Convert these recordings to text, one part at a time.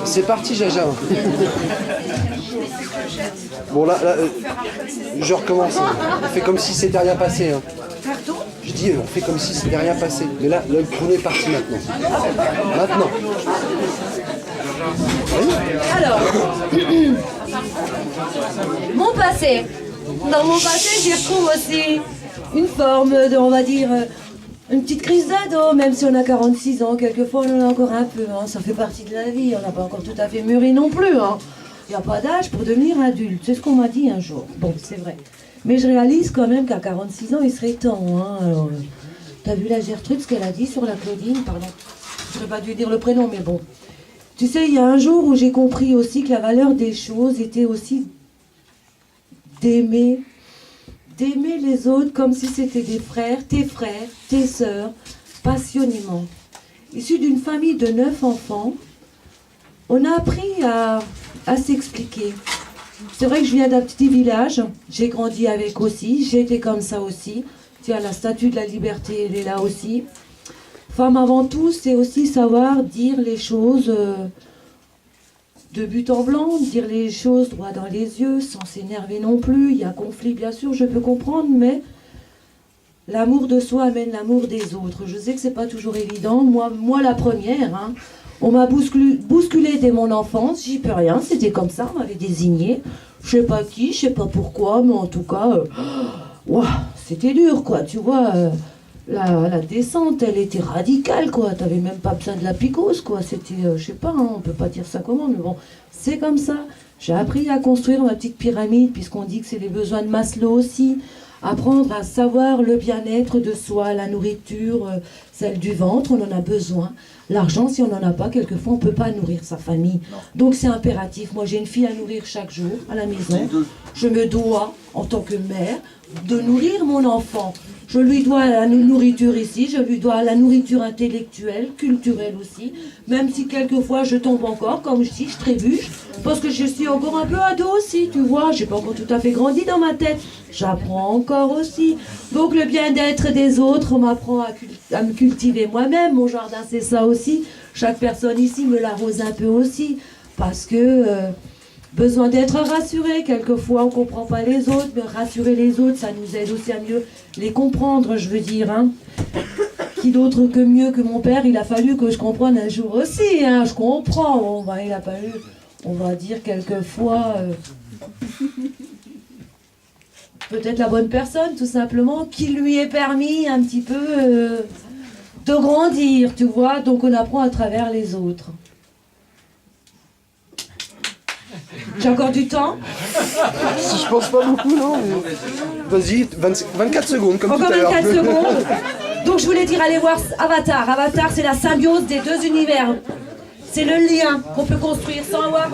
C'est parti, Jaja. Bon, là, je recommence. On fait comme si c'était rien passé. Hein. Pardon? Je dis, on fait comme si c'était rien passé. Mais là, le chrono est parti maintenant. Maintenant. Oui. Alors, mon passé. Dans mon passé, j'y retrouve aussi une forme de, on va dire, une petite crise d'ado, même si on a 46 ans, quelquefois on en a encore un peu, hein. Ça fait partie de la vie, on n'a pas encore tout à fait mûri non plus. Hein. Il n'y a pas d'âge pour devenir adulte, c'est ce qu'on m'a dit un jour. Bon, c'est vrai. Mais je réalise quand même qu'à 46 ans, il serait temps. Hein. Alors, t'as vu la Gertrude, ce qu'elle a dit sur la Claudine, pardon. Je n'aurais pas dû dire le prénom, mais bon. Tu sais, il y a un jour où j'ai compris aussi que la valeur des choses était aussi d'aimer les autres comme si c'était des frères, tes sœurs, passionnément. Issu d'une famille de 9 enfants, on a appris à s'expliquer. C'est vrai que je viens d'un petit village, j'ai grandi avec aussi, j'ai été comme ça aussi. Tiens, la statue de la liberté, elle est là aussi. Femme avant tout, c'est aussi savoir dire les choses de but en blanc, dire les choses droit dans les yeux, sans s'énerver non plus. Il y a conflit, bien sûr, je peux comprendre, mais l'amour de soi amène l'amour des autres. Je sais que c'est pas toujours évident. Moi la première, hein. On m'a bousculé dès mon enfance, j'y peux rien, c'était comme ça, on m'avait désigné. Je sais pas qui, je sais pas pourquoi, mais en tout cas, ouah, c'était dur, quoi, tu vois. La descente, elle était radicale, quoi. T'avais même pas besoin de la picose, quoi. C'était, je sais pas, hein, on peut pas dire ça comment, mais bon, c'est comme ça. J'ai appris à construire ma petite pyramide, puisqu'on dit que c'est les besoins de Maslow aussi. Apprendre à savoir le bien-être de soi, la nourriture, celle du ventre, on en a besoin. L'argent, si on n'en a pas, quelquefois, on ne peut pas nourrir sa famille. Non. Donc c'est impératif. Moi, j'ai une fille à nourrir chaque jour à la maison. Je me dois, en tant que mère, de nourrir mon enfant. Je lui dois la nourriture ici, je lui dois la nourriture intellectuelle, culturelle aussi, même si quelquefois je tombe encore, comme je dis, je trébuche, parce que je suis encore un peu ado aussi, tu vois, j'ai pas encore tout à fait grandi dans ma tête, j'apprends encore aussi. Donc le bien-être des autres, on m'apprend à me cultiver moi-même, mon jardin c'est ça aussi, chaque personne ici me l'arrose un peu aussi, parce que... besoin d'être rassuré, quelquefois on ne comprend pas les autres, mais rassurer les autres, ça nous aide aussi à mieux les comprendre, je veux dire. Hein. Qui d'autre que mieux que mon père, il a fallu que je comprenne un jour aussi, hein, je comprends, il a fallu, on va dire quelquefois, peut-être la bonne personne tout simplement, qui lui ait permis un petit peu de grandir, tu vois, donc on apprend à travers les autres. J'ai encore du temps? Je pense pas beaucoup, non. Vas-y, 24 secondes, comme encore tout à l'heure. 24 secondes. Donc je voulais dire, allez voir Avatar. Avatar, c'est la symbiose des deux univers. C'est le lien qu'on peut construire sans avoir...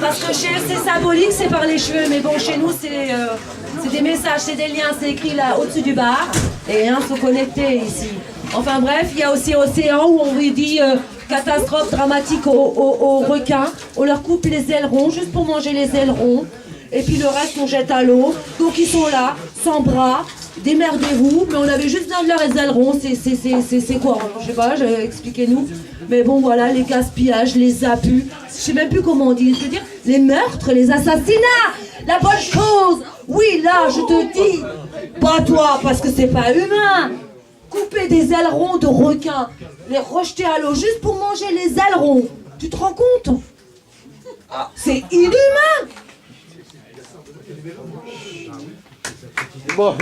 Parce que chez eux, c'est symbolique, c'est par les cheveux. Mais bon, chez nous, c'est des messages, c'est des liens. C'est écrit là, au-dessus du bar. Et il faut connecter ici. Enfin bref, il y a aussi Océan où on lui dit... catastrophe dramatique aux requins, on leur coupe les ailerons juste pour manger les ailerons, et puis le reste on jette à l'eau, donc ils sont là, sans bras, démerdez-vous, mais on avait juste besoin de leurs ailerons, c'est quoi, je sais pas, expliquez-nous, mais bon voilà, les gaspillages, les abus, je sais même plus comment on dit, c'est-à-dire les meurtres, les assassinats, la bonne chose, oui là je te dis, pas toi parce que c'est pas humain. Couper des ailerons de requins, les rejeter à l'eau juste pour manger les ailerons. Tu te rends compte? C'est inhumain. Bon.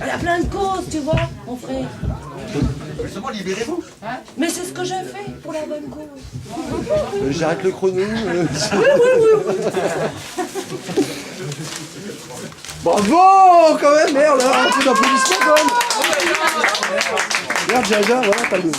Il y a plein de causes, tu vois, mon frère. Justement, libérez-vous. Mais c'est ce que je fais pour la bonne cause. J'arrête le chrono. Oui. Bravo, quand même, merde, un peu d'applaudissements quand même. Merde, Jaja, voilà, t'as le...